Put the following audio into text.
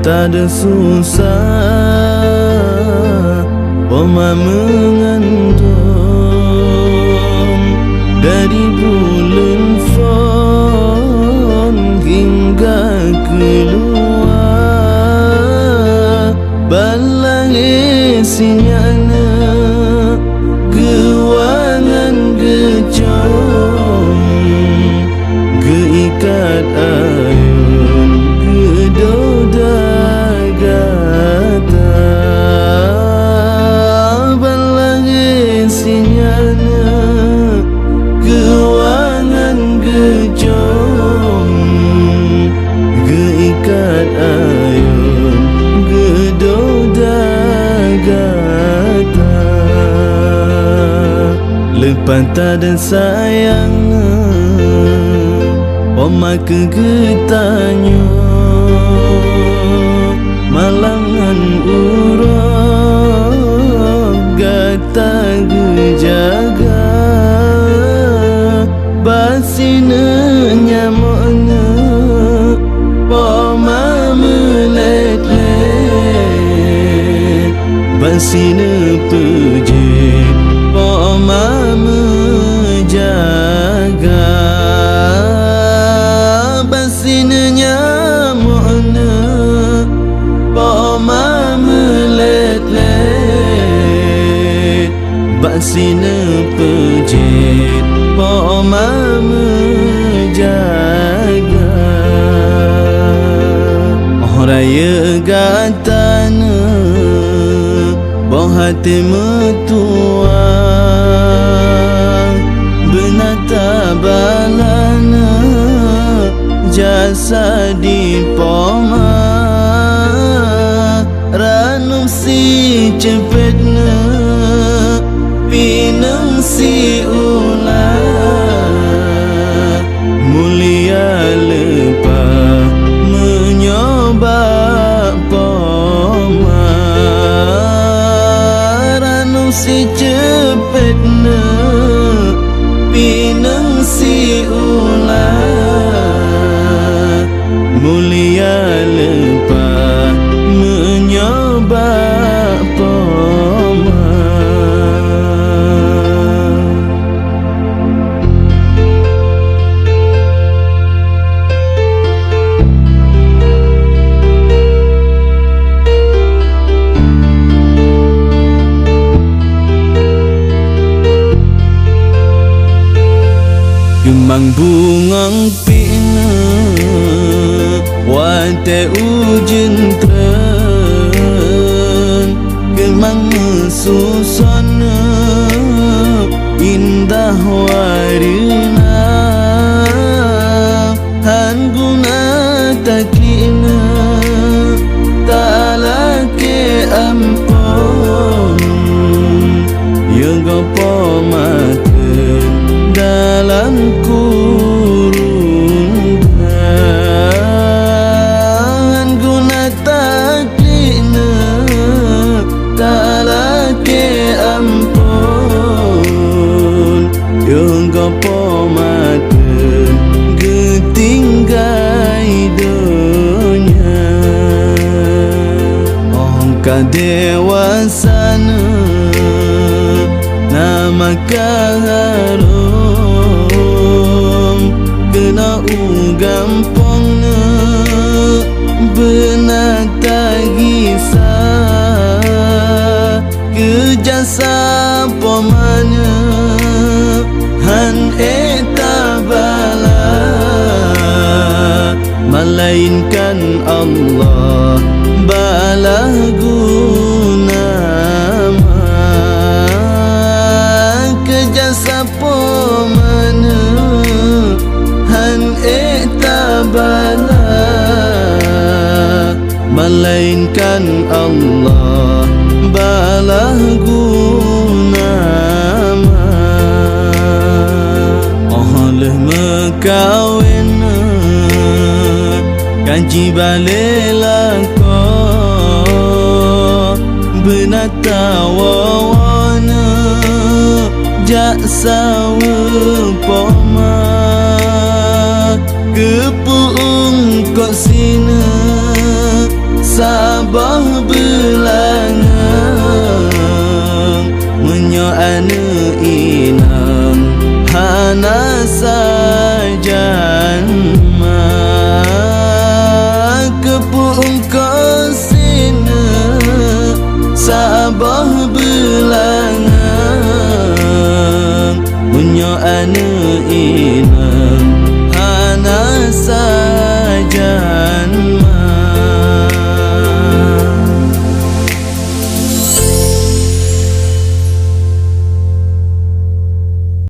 tak ada susah Oma mengandung dari bulan Fon hingga keluar balang isinya gewangan gejong geikat ayun gedoda gata balang isinya gewangan gejong geikat ayun gedoda gata lepas tak ada sayang Oma kegetanyo malangan urang gata gejaga basine nyamokna Oma melet-let basine pejit Oma menjaga basine nyamokna Oma melet-let basine pejit Oma menjaga Raya gatana Boh hati metua Benata balana Jasa di poma Ranum si cepetna Pinang si ulah Mulia lepas menyoba poma Ranum si cepetna Pinang si ulah Mulia lepas menyoba poma Gemang bungang pina Wate ujen tren Gemang susana Indah warina Han guna takina Talake ampun Yang gopo makan dalam kurungan guna taklina talake ampun yang gopo maten getinggai dunia ongka dewasana nama kaharum kena gampangna benata gisah kejasa pomana han eta bala melainkan Allah balah guna kejasa pomana han eta bala melainkan Allah balah guna oleh mekawin kanji balelako benata wawana jaksa poma kepuung kok sina Sabah belangang menyo ane inang hana sajan ma kepung kosina Sabah belangang menyo ane inang